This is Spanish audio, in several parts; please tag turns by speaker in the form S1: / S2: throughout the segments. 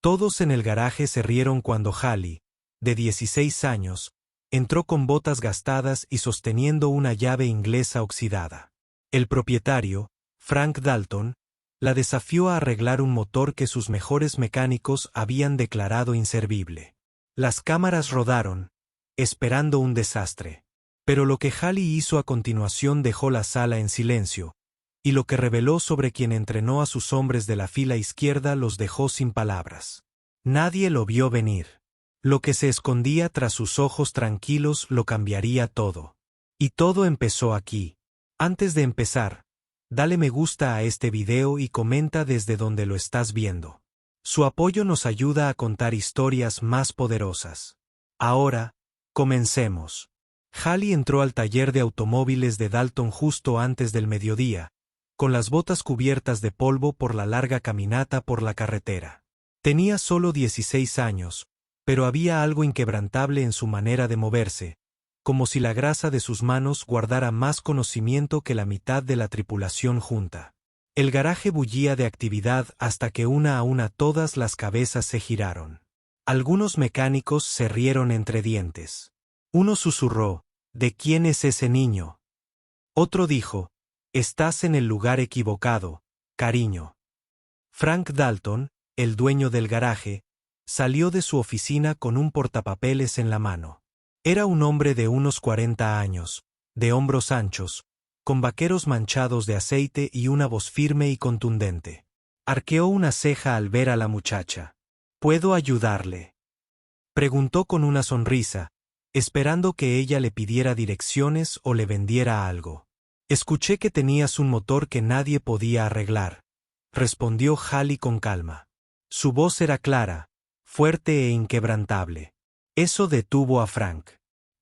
S1: Todos en el garaje se rieron cuando Hallie, de 16 años, entró con botas gastadas y sosteniendo una llave inglesa oxidada. El propietario, Frank Dalton, la desafió a arreglar un motor que sus mejores mecánicos habían declarado inservible. Las cámaras rodaron, esperando un desastre. Pero lo que Hallie hizo a continuación dejó la sala en silencio, y lo que reveló sobre quien entrenó a sus hombres de la fila izquierda los dejó sin palabras. Nadie lo vio venir. Lo que se escondía tras sus ojos tranquilos lo cambiaría todo. Y todo empezó aquí. Antes de empezar, dale me gusta a este video y comenta desde donde lo estás viendo. Su apoyo nos ayuda a contar historias más poderosas. Ahora, comencemos. Hallie entró al taller de automóviles de Dalton justo antes del mediodía, con las botas cubiertas de polvo por la larga caminata por la carretera. Tenía solo 16 años, pero había algo inquebrantable en su manera de moverse, como si la grasa de sus manos guardara más conocimiento que la mitad de la tripulación junta. El garaje bullía de actividad hasta que una a una todas las cabezas se giraron. Algunos mecánicos se rieron entre dientes. Uno susurró, ¿de quién es ese niño? Otro dijo, estás en el lugar equivocado, cariño. Frank Dalton, el dueño del garaje, salió de su oficina con un portapapeles en la mano. Era un hombre de unos 40 años, de hombros anchos, con vaqueros manchados de aceite y una voz firme y contundente. Arqueó una ceja al ver a la muchacha. ¿Puedo ayudarle?, preguntó con una sonrisa, esperando que ella le pidiera direcciones o le vendiera algo. Escuché que tenías un motor que nadie podía arreglar, respondió Hallie con calma. Su voz era clara, fuerte e inquebrantable. Eso detuvo a Frank.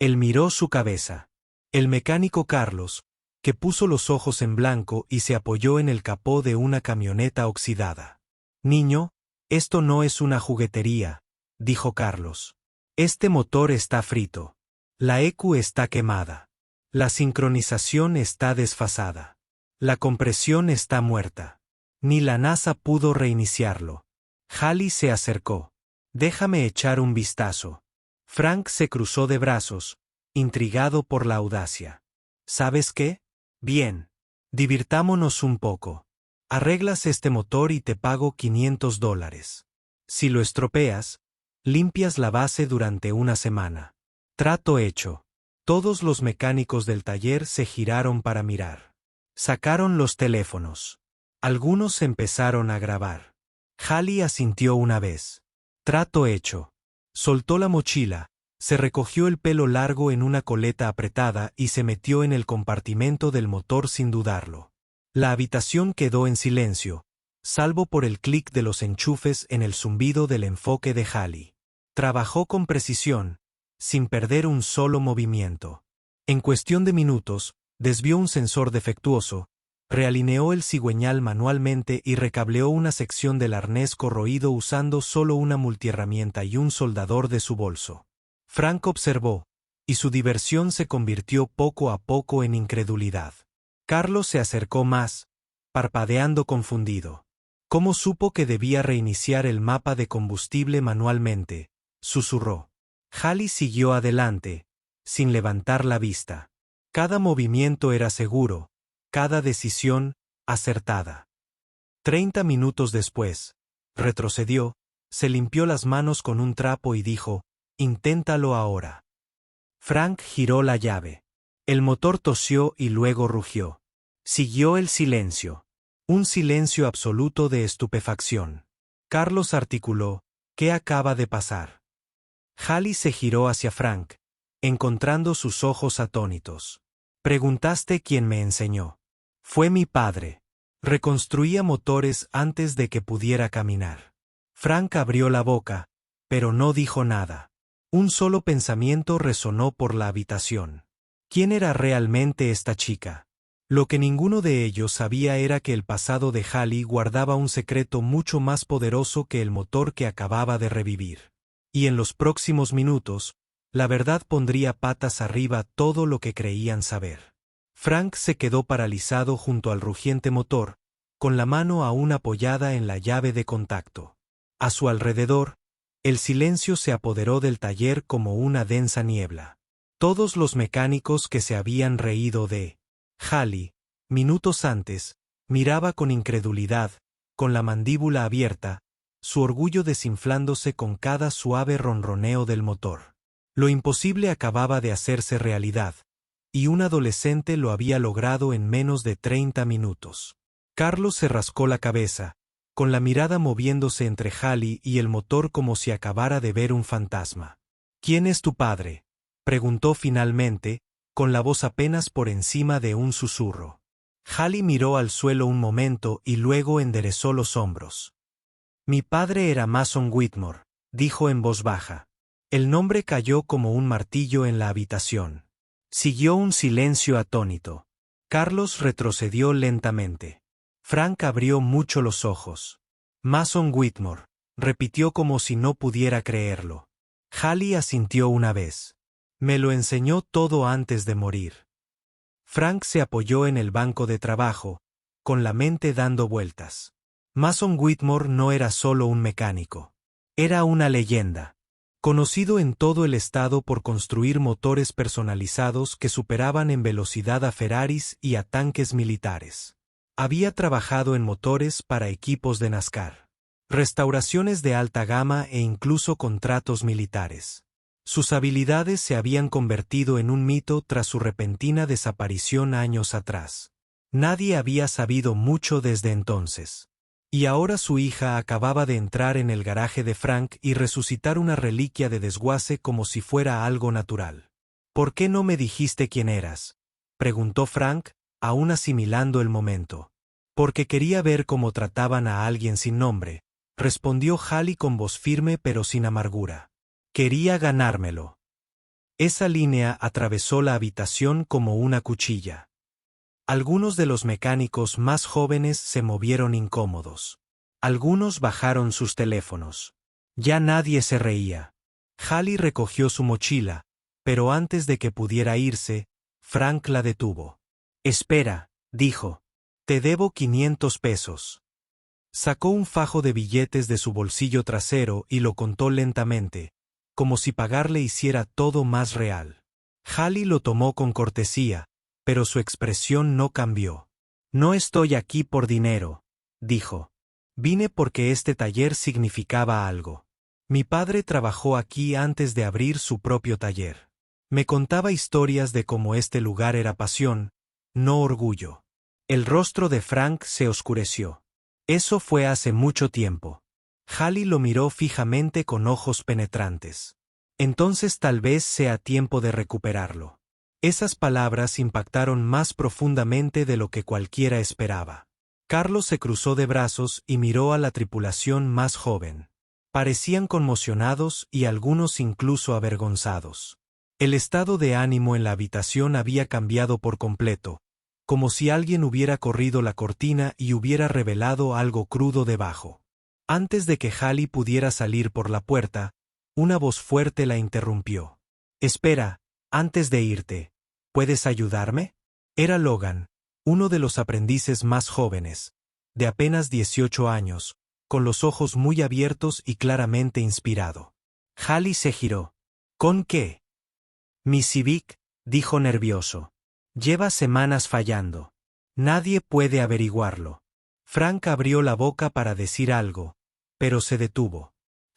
S1: Él miró su cabeza. El mecánico Carlos, que puso los ojos en blanco y se apoyó en el capó de una camioneta oxidada. Niño, esto no es una juguetería, dijo Carlos. Este motor está frito. La ECU está quemada. La sincronización está desfasada. La compresión está muerta. Ni la NASA pudo reiniciarlo. Hallie se acercó. Déjame echar un vistazo. Frank se cruzó de brazos, intrigado por la audacia. ¿Sabes qué? Bien. Divirtámonos un poco. Arreglas este motor y te pago $500. Si lo estropeas, limpias la base durante una semana. Trato hecho. Todos los mecánicos del taller se giraron para mirar. Sacaron los teléfonos. Algunos empezaron a grabar. Hallie asintió una vez. Trato hecho. Soltó la mochila, se recogió el pelo largo en una coleta apretada y se metió en el compartimento del motor sin dudarlo. La habitación quedó en silencio, salvo por el clic de los enchufes en el zumbido del enfoque de Hallie. Trabajó con precisión, sin perder un solo movimiento. En cuestión de minutos, desvió un sensor defectuoso, realineó el cigüeñal manualmente y recableó una sección del arnés corroído usando solo una multiherramienta y un soldador de su bolso. Frank observó, y su diversión se convirtió poco a poco en incredulidad. Carlos se acercó más, parpadeando confundido. ¿Cómo supo que debía reiniciar el mapa de combustible manualmente?, susurró. Hallie siguió adelante, sin levantar la vista. Cada movimiento era seguro, cada decisión, acertada. 30 minutos después, retrocedió, se limpió las manos con un trapo y dijo, inténtalo ahora. Frank giró la llave. El motor tosió y luego rugió. Siguió el silencio. Un silencio absoluto de estupefacción. Carlos articuló, ¿qué acaba de pasar? Hallie se giró hacia Frank, encontrando sus ojos atónitos. Preguntaste quién me enseñó. Fue mi padre. Reconstruía motores antes de que pudiera caminar. Frank abrió la boca, pero no dijo nada. Un solo pensamiento resonó por la habitación. ¿Quién era realmente esta chica? Lo que ninguno de ellos sabía era que el pasado de Hallie guardaba un secreto mucho más poderoso que el motor que acababa de revivir. Y en los próximos minutos, la verdad pondría patas arriba todo lo que creían saber. Frank se quedó paralizado junto al rugiente motor, con la mano aún apoyada en la llave de contacto. A su alrededor, el silencio se apoderó del taller como una densa niebla. Todos los mecánicos que se habían reído de Halley minutos antes, miraba con incredulidad, con la mandíbula abierta, su orgullo desinflándose con cada suave ronroneo del motor. Lo imposible acababa de hacerse realidad, y un adolescente lo había logrado en menos de 30 minutos. Carlos se rascó la cabeza, con la mirada moviéndose entre Halley y el motor como si acabara de ver un fantasma. «¿Quién es tu padre?», preguntó finalmente, con la voz apenas por encima de un susurro. Halley miró al suelo un momento y luego enderezó los hombros. «Mi padre era Mason Whitmore», dijo en voz baja. El nombre cayó como un martillo en la habitación. Siguió un silencio atónito. Carlos retrocedió lentamente. Frank abrió mucho los ojos. «Mason Whitmore», repitió como si no pudiera creerlo. Halley asintió una vez. «Me lo enseñó todo antes de morir». Frank se apoyó en el banco de trabajo, con la mente dando vueltas. Mason Whitmore no era solo un mecánico. Era una leyenda. Conocido en todo el estado por construir motores personalizados que superaban en velocidad a Ferraris y a tanques militares. Había trabajado en motores para equipos de NASCAR, restauraciones de alta gama e incluso contratos militares. Sus habilidades se habían convertido en un mito tras su repentina desaparición años atrás. Nadie había sabido mucho desde entonces. Y ahora su hija acababa de entrar en el garaje de Frank y resucitar una reliquia de desguace como si fuera algo natural. «¿Por qué no me dijiste quién eras?», preguntó Frank, aún asimilando el momento. «Porque quería ver cómo trataban a alguien sin nombre», respondió Halley con voz firme pero sin amargura. «Quería ganármelo». Esa línea atravesó la habitación como una cuchilla. Algunos de los mecánicos más jóvenes se movieron incómodos. Algunos bajaron sus teléfonos. Ya nadie se reía. Halley recogió su mochila, pero antes de que pudiera irse, Frank la detuvo. «Espera», dijo. «Te debo 500 pesos». Sacó un fajo de billetes de su bolsillo trasero y lo contó lentamente, como si pagarle hiciera todo más real. Halley lo tomó con cortesía, pero su expresión no cambió. «No estoy aquí por dinero», dijo. «Vine porque este taller significaba algo. Mi padre trabajó aquí antes de abrir su propio taller. Me contaba historias de cómo este lugar era pasión, no orgullo». El rostro de Frank se oscureció. Eso fue hace mucho tiempo. Halley lo miró fijamente con ojos penetrantes. «Entonces tal vez sea tiempo de recuperarlo». Esas palabras impactaron más profundamente de lo que cualquiera esperaba. Carlos se cruzó de brazos y miró a la tripulación más joven. Parecían conmocionados y algunos incluso avergonzados. El estado de ánimo en la habitación había cambiado por completo, como si alguien hubiera corrido la cortina y hubiera revelado algo crudo debajo. Antes de que Halley pudiera salir por la puerta, una voz fuerte la interrumpió. «Espera, antes de irte, ¿puedes ayudarme?». Era Logan, uno de los aprendices más jóvenes, de apenas 18 años, con los ojos muy abiertos y claramente inspirado. Halley se giró. «¿Con qué?». «Mi Civic», dijo nervioso. «Lleva semanas fallando. Nadie puede averiguarlo». Frank abrió la boca para decir algo, pero se detuvo.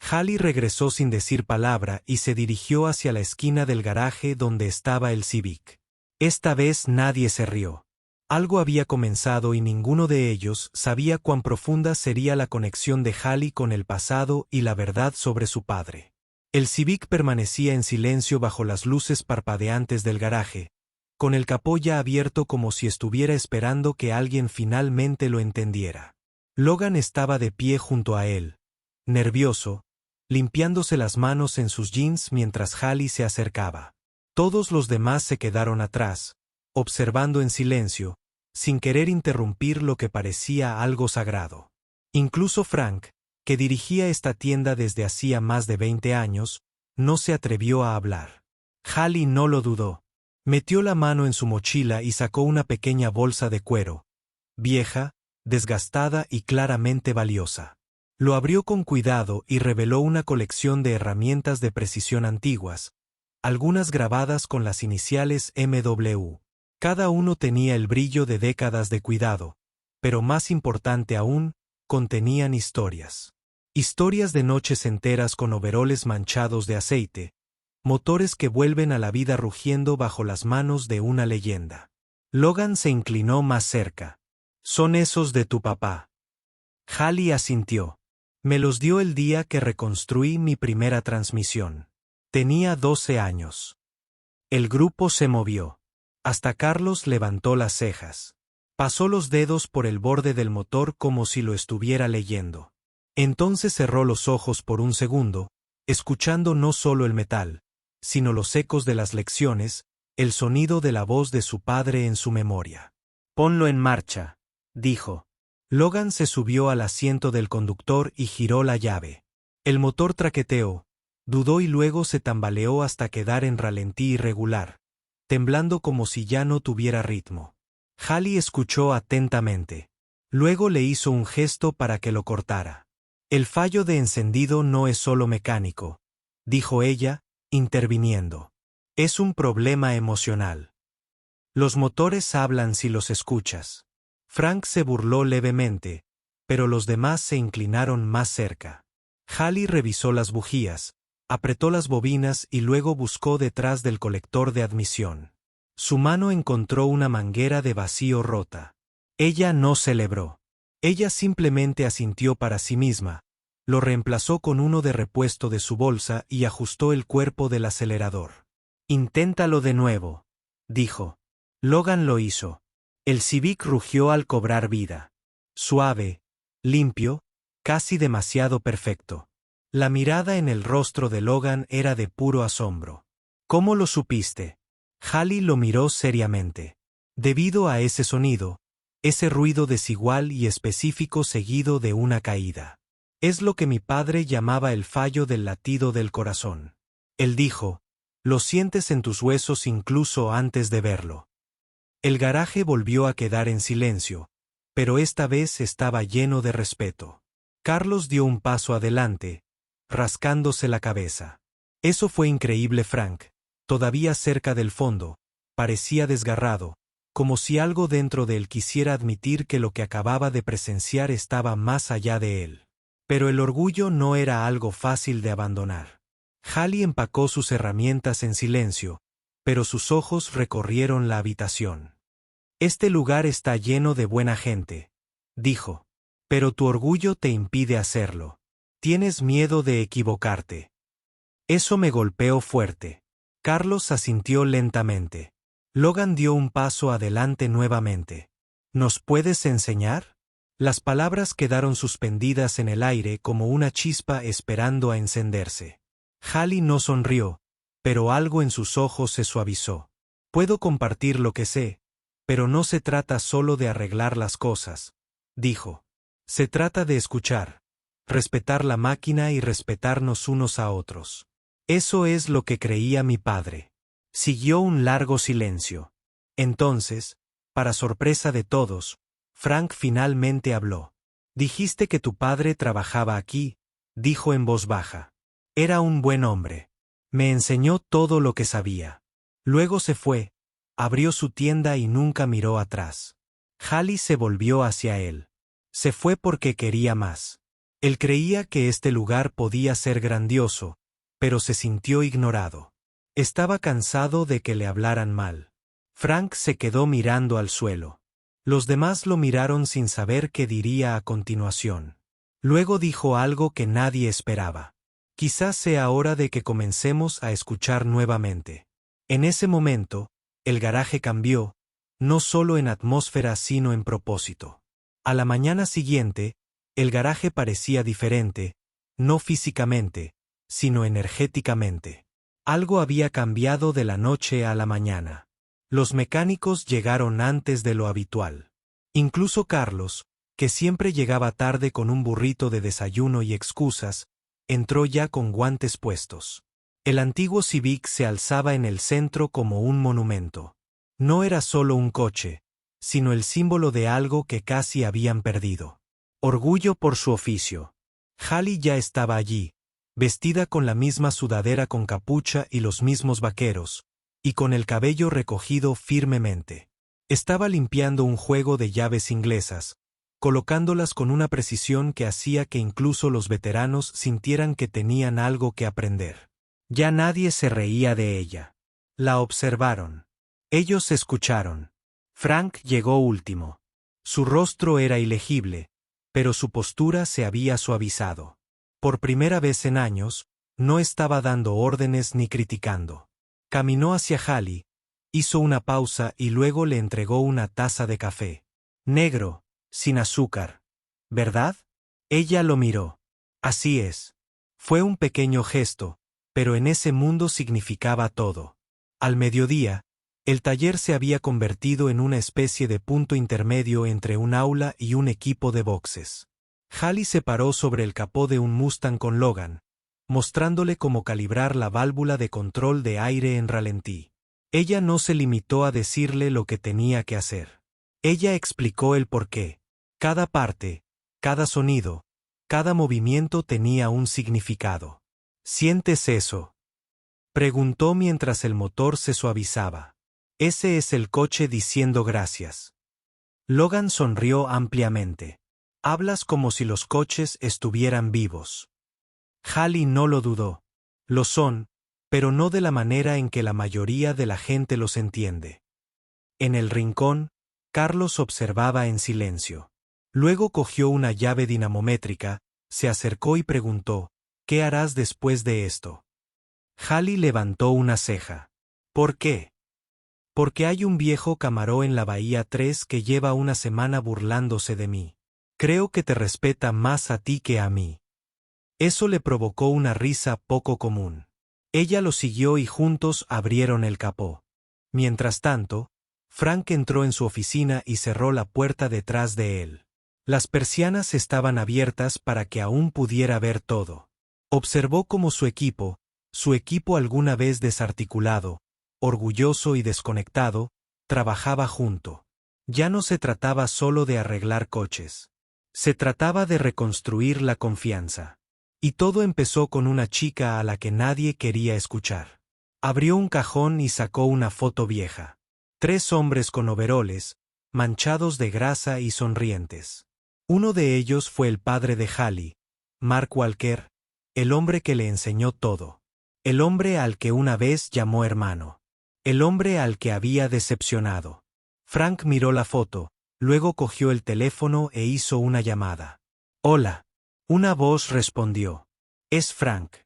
S1: Halley regresó sin decir palabra y se dirigió hacia la esquina del garaje donde estaba el Civic. Esta vez nadie se rió. Algo había comenzado y ninguno de ellos sabía cuán profunda sería la conexión de Halley con el pasado y la verdad sobre su padre. El Civic permanecía en silencio bajo las luces parpadeantes del garaje, con el capó ya abierto como si estuviera esperando que alguien finalmente lo entendiera. Logan estaba de pie junto a él, nervioso, limpiándose las manos en sus jeans mientras Halley se acercaba. Todos los demás se quedaron atrás, observando en silencio, sin querer interrumpir lo que parecía algo sagrado. Incluso Frank, que dirigía esta tienda desde hacía más de 20 años, no se atrevió a hablar. Halley no lo dudó. Metió la mano en su mochila y sacó una pequeña bolsa de cuero, vieja, desgastada y claramente valiosa. Lo abrió con cuidado y reveló una colección de herramientas de precisión antiguas, algunas grabadas con las iniciales MW. Cada uno tenía el brillo de décadas de cuidado, pero más importante aún, contenían historias. Historias de noches enteras con overoles manchados de aceite, motores que vuelven a la vida rugiendo bajo las manos de una leyenda. Logan se inclinó más cerca. «Son esos de tu papá». Hallie asintió. «Me los dio el día que reconstruí mi primera transmisión. Tenía 12 años». El grupo se movió. Hasta Carlos levantó las cejas. Pasó los dedos por el borde del motor como si lo estuviera leyendo. Entonces cerró los ojos por un segundo, escuchando no solo el metal, sino los ecos de las lecciones, el sonido de la voz de su padre en su memoria. «Ponlo en marcha», dijo. Logan se subió al asiento del conductor y giró la llave. El motor traqueteó, dudó y luego se tambaleó hasta quedar en ralentí irregular, temblando como si ya no tuviera ritmo. Hallie escuchó atentamente. Luego le hizo un gesto para que lo cortara. «El fallo de encendido no es solo mecánico», dijo ella, interviniendo. «Es un problema emocional. Los motores hablan si los escuchas». Frank se burló levemente, pero los demás se inclinaron más cerca. Hallie revisó las bujías, apretó las bobinas y luego buscó detrás del colector de admisión. Su mano encontró una manguera de vacío rota. Ella no celebró. Ella simplemente asintió para sí misma, lo reemplazó con uno de repuesto de su bolsa y ajustó el cuerpo del acelerador. «Inténtalo de nuevo», dijo. Logan lo hizo. El Civic rugió al cobrar vida. Suave, limpio, casi demasiado perfecto. La mirada en el rostro de Logan era de puro asombro. «¿Cómo lo supiste?» Hallie lo miró seriamente. «Debido a ese sonido, ese ruido desigual y específico seguido de una caída. Es lo que mi padre llamaba el fallo del latido del corazón». Él dijo: «Lo sientes en tus huesos incluso antes de verlo». El garaje volvió a quedar en silencio, pero esta vez estaba lleno de respeto. Carlos dio un paso adelante, rascándose la cabeza. «Eso fue increíble, Frank». Todavía cerca del fondo, parecía desgarrado, como si algo dentro de él quisiera admitir que lo que acababa de presenciar estaba más allá de él. Pero el orgullo no era algo fácil de abandonar. Hallie empacó sus herramientas en silencio, pero sus ojos recorrieron la habitación. «Este lugar está lleno de buena gente», dijo. «Pero tu orgullo te impide hacerlo. Tienes miedo de equivocarte». Eso me golpeó fuerte. Carlos asintió lentamente. Logan dio un paso adelante nuevamente. «¿Nos puedes enseñar?» Las palabras quedaron suspendidas en el aire como una chispa esperando a encenderse. Hallie no sonrió, pero algo en sus ojos se suavizó. «Puedo compartir lo que sé, pero no se trata solo de arreglar las cosas», dijo. «Se trata de escuchar, respetar la máquina y respetarnos unos a otros». Eso es lo que creía mi padre. Siguió un largo silencio. Entonces, para sorpresa de todos, Frank finalmente habló. «Dijiste que tu padre trabajaba aquí», dijo en voz baja. «Era un buen hombre. Me enseñó todo lo que sabía. Luego se fue, abrió su tienda y nunca miró atrás». Hallie se volvió hacia él. Se fue porque quería más. Él creía que este lugar podía ser grandioso, pero se sintió ignorado. Estaba cansado de que le hablaran mal. Frank se quedó mirando al suelo. Los demás lo miraron sin saber qué diría a continuación. Luego dijo algo que nadie esperaba. «Quizás sea hora de que comencemos a escuchar nuevamente». En ese momento, el garaje cambió, no solo en atmósfera sino en propósito. A la mañana siguiente, el garaje parecía diferente, no físicamente, sino energéticamente. Algo había cambiado de la noche a la mañana. Los mecánicos llegaron antes de lo habitual. Incluso Carlos, que siempre llegaba tarde con un burrito de desayuno y excusas, entró ya con guantes puestos. El antiguo Civic se alzaba en el centro como un monumento. No era solo un coche, sino el símbolo de algo que casi habían perdido. Orgullo por su oficio. Hallie ya estaba allí, vestida con la misma sudadera con capucha y los mismos vaqueros, y con el cabello recogido firmemente. Estaba limpiando un juego de llaves inglesas, colocándolas con una precisión que hacía que incluso los veteranos sintieran que tenían algo que aprender. Ya nadie se reía de ella. La observaron. Ellos escucharon. Frank llegó último. Su rostro era ilegible, pero su postura se había suavizado. Por primera vez en años, no estaba dando órdenes ni criticando. Caminó hacia Hallie, hizo una pausa y luego le entregó una taza de café. Negro, sin azúcar. ¿Verdad? Ella lo miró. Así es. Fue un pequeño gesto, pero en ese mundo significaba todo. Al mediodía, el taller se había convertido en una especie de punto intermedio entre un aula y un equipo de boxes. Hallie se paró sobre el capó de un Mustang con Logan, mostrándole cómo calibrar la válvula de control de aire en ralentí. Ella no se limitó a decirle lo que tenía que hacer. Ella explicó el porqué. Cada parte, cada sonido, cada movimiento tenía un significado. ¿Sientes eso?, preguntó mientras el motor se suavizaba. Ese es el coche diciendo gracias. Logan sonrió ampliamente. Hablas como si los coches estuvieran vivos. Hallie no lo dudó. Lo son, pero no de la manera en que la mayoría de la gente los entiende. En el rincón, Carlos observaba en silencio. Luego cogió una llave dinamométrica, se acercó y preguntó, ¿qué harás después de esto? Hallie levantó una ceja. ¿Por qué? Porque hay un viejo camarón en la Bahía 3 que lleva una semana burlándose de mí. Creo que te respeta más a ti que a mí. Eso le provocó una risa poco común. Ella lo siguió y juntos abrieron el capó. Mientras tanto, Frank entró en su oficina y cerró la puerta detrás de él. Las persianas estaban abiertas para que aún pudiera ver todo. Observó cómo su equipo alguna vez desarticulado, orgulloso y desconectado, trabajaba junto. Ya no se trataba solo de arreglar coches. Se trataba de reconstruir la confianza. Y todo empezó con una chica a la que nadie quería escuchar. Abrió un cajón y sacó una foto vieja. 3 hombres con overoles, manchados de grasa y sonrientes. Uno de ellos fue el padre de Hallie, Mark Walker, el hombre que le enseñó todo. El hombre al que una vez llamó hermano. El hombre al que había decepcionado. Frank miró la foto, luego cogió el teléfono e hizo una llamada. Hola. Una voz respondió. Es Frank.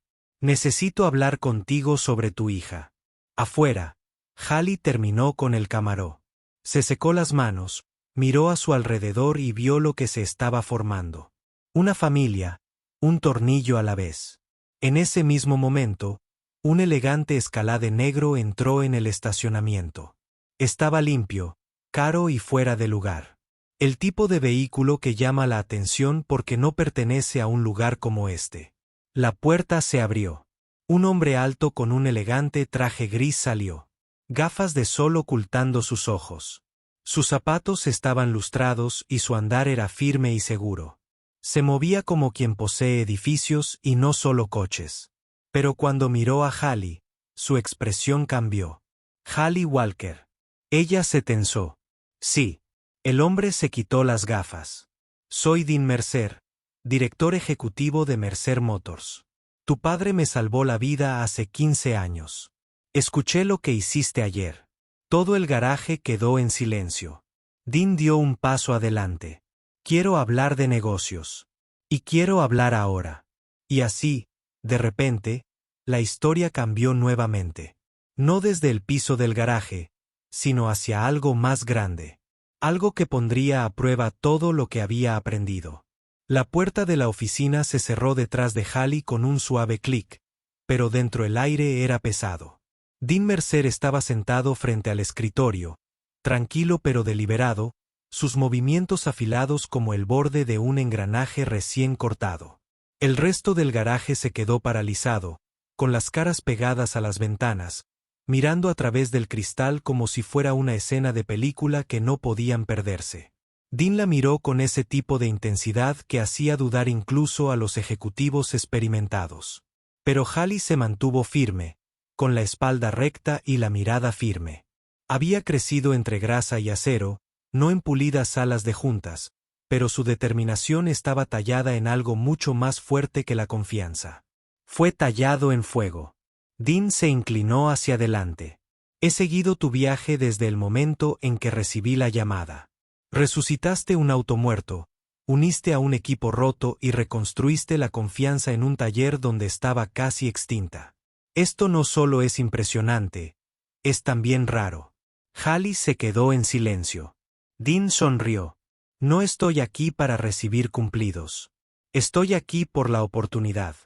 S1: Necesito hablar contigo sobre tu hija. Afuera. Hallie terminó con el camarón. Se secó las manos, miró a su alrededor y vio lo que se estaba formando. Una familia, un tornillo a la vez. En ese mismo momento, un elegante Escalade negro entró en el estacionamiento. Estaba limpio, caro y fuera de lugar. El tipo de vehículo que llama la atención porque no pertenece a un lugar como este. La puerta se abrió. Un hombre alto con un elegante traje gris salió. Gafas de sol ocultando sus ojos. Sus zapatos estaban lustrados y su andar era firme y seguro. Se movía como quien posee edificios y no solo coches. Pero cuando miró a Hallie, su expresión cambió. Hallie Walker. Ella se tensó. Sí. El hombre se quitó las gafas. Soy Dean Mercer, director ejecutivo de Mercer Motors. Tu padre me salvó la vida hace 15 años. Escuché lo que hiciste ayer. Todo el garaje quedó en silencio. Dean dio un paso adelante. Quiero hablar de negocios. Y quiero hablar ahora. Y así, de repente, la historia cambió nuevamente. No desde el piso del garaje, sino hacia algo más grande. Algo que pondría a prueba todo lo que había aprendido. La puerta de la oficina se cerró detrás de Hallie con un suave clic, pero dentro el aire era pesado. Dean Mercer estaba sentado frente al escritorio, tranquilo pero deliberado, sus movimientos afilados como el borde de un engranaje recién cortado. El resto del garaje se quedó paralizado, con las caras pegadas a las ventanas, mirando a través del cristal como si fuera una escena de película que no podían perderse. Dean la miró con ese tipo de intensidad que hacía dudar incluso a los ejecutivos experimentados. Pero Hallie se mantuvo firme, con la espalda recta y la mirada firme. Había crecido entre grasa y acero, no en pulidas alas de juntas, pero su determinación estaba tallada en algo mucho más fuerte que la confianza. Fue tallado en fuego. Dean se inclinó hacia adelante. He seguido tu viaje desde el momento en que recibí la llamada. Resucitaste un auto muerto, uniste a un equipo roto y reconstruiste la confianza en un taller donde estaba casi extinta. Esto no solo es impresionante, es también raro. Hallie se quedó en silencio. Dean sonrió. No estoy aquí para recibir cumplidos. Estoy aquí por la oportunidad.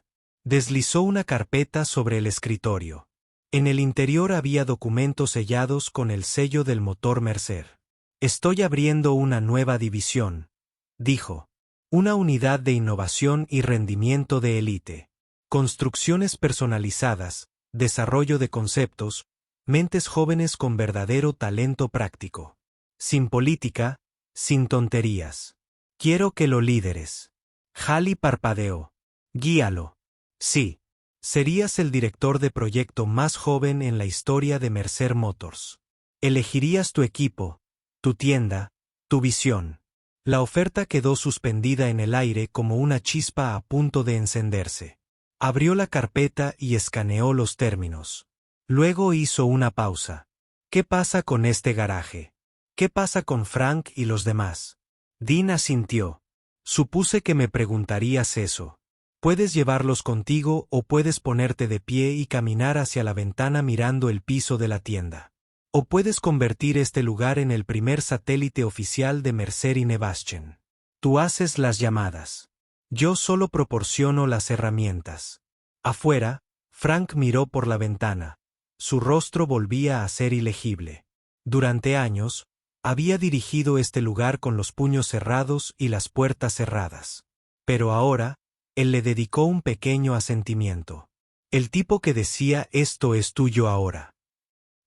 S1: Deslizó una carpeta sobre el escritorio. En el interior había documentos sellados con el sello del motor Mercer. Estoy abriendo una nueva división, dijo. Una unidad de innovación y rendimiento de élite. Construcciones personalizadas, desarrollo de conceptos, mentes jóvenes con verdadero talento práctico. Sin política, sin tonterías. Quiero que lo lideres. Hallie parpadeó. Guíalo. Sí. Serías el director de proyecto más joven en la historia de Mercer Motors. Elegirías tu equipo, tu tienda, tu visión. La oferta quedó suspendida en el aire como una chispa a punto de encenderse. Abrió la carpeta y escaneó los términos. Luego hizo una pausa. ¿Qué pasa con este garaje? ¿Qué pasa con Frank y los demás? Dean asintió. Supuse que me preguntarías eso. Puedes llevarlos contigo o puedes ponerte de pie y caminar hacia la ventana mirando el piso de la tienda. O puedes convertir este lugar en el primer satélite oficial de Mercer y Nevaschen. Tú haces las llamadas. Yo solo proporciono las herramientas. Afuera, Frank miró por la ventana. Su rostro volvía a ser ilegible. Durante años, había dirigido este lugar con los puños cerrados y las puertas cerradas. Pero ahora, él le dedicó un pequeño asentimiento. El tipo que decía esto es tuyo ahora.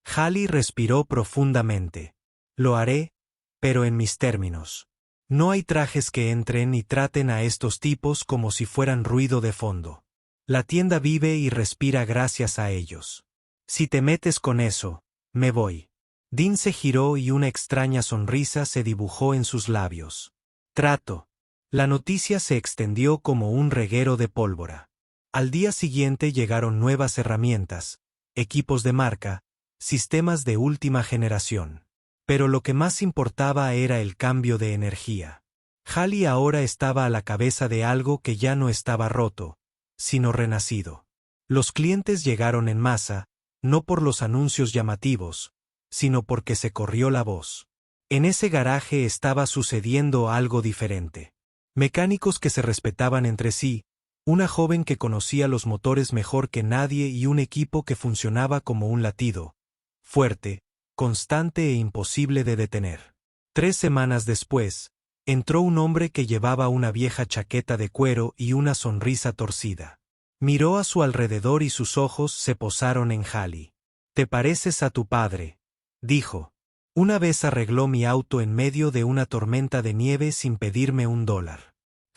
S1: Hallie respiró profundamente. Lo haré, pero en mis términos. No hay trajes que entren y traten a estos tipos como si fueran ruido de fondo. La tienda vive y respira gracias a ellos. Si te metes con eso, me voy. Dean se giró y una extraña sonrisa se dibujó en sus labios. Trato. La noticia se extendió como un reguero de pólvora. Al día siguiente llegaron nuevas herramientas, equipos de marca, sistemas de última generación. Pero lo que más importaba era el cambio de energía. Hallie ahora estaba a la cabeza de algo que ya no estaba roto, sino renacido. Los clientes llegaron en masa, no por los anuncios llamativos, sino porque se corrió la voz. En ese garaje estaba sucediendo algo diferente. Mecánicos que se respetaban entre sí, una joven que conocía los motores mejor que nadie y un equipo que funcionaba como un latido, fuerte, constante e imposible de detener. 3 semanas después, entró un hombre que llevaba una vieja chaqueta de cuero y una sonrisa torcida. Miró a su alrededor y sus ojos se posaron en Hallie. «Te pareces a tu padre», dijo. «Una vez arregló mi auto en medio de una tormenta de nieve sin pedirme $1».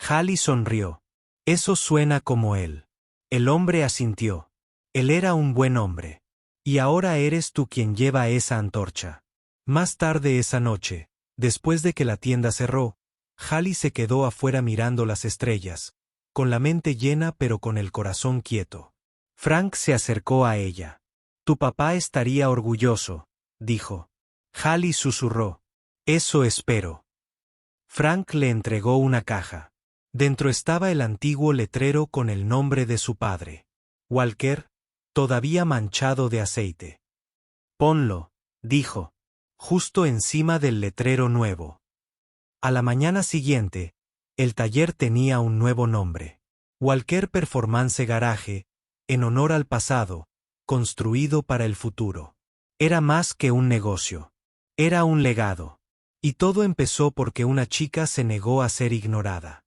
S1: Hallie sonrió. «Eso suena como él». El hombre asintió. Él era un buen hombre. «Y ahora eres tú quien lleva esa antorcha». Más tarde esa noche, después de que la tienda cerró, Hallie se quedó afuera mirando las estrellas, con la mente llena pero con el corazón quieto. Frank se acercó a ella. «Tu papá estaría orgulloso», dijo. Hallie susurró. «Eso espero». Frank le entregó una caja. Dentro estaba el antiguo letrero con el nombre de su padre. Walker, todavía manchado de aceite. «Ponlo», dijo, justo encima del letrero nuevo. A la mañana siguiente, el taller tenía un nuevo nombre. Walker Performance Garage, en honor al pasado, construido para el futuro. Era más que un negocio. Era un legado. Y todo empezó porque una chica se negó a ser ignorada.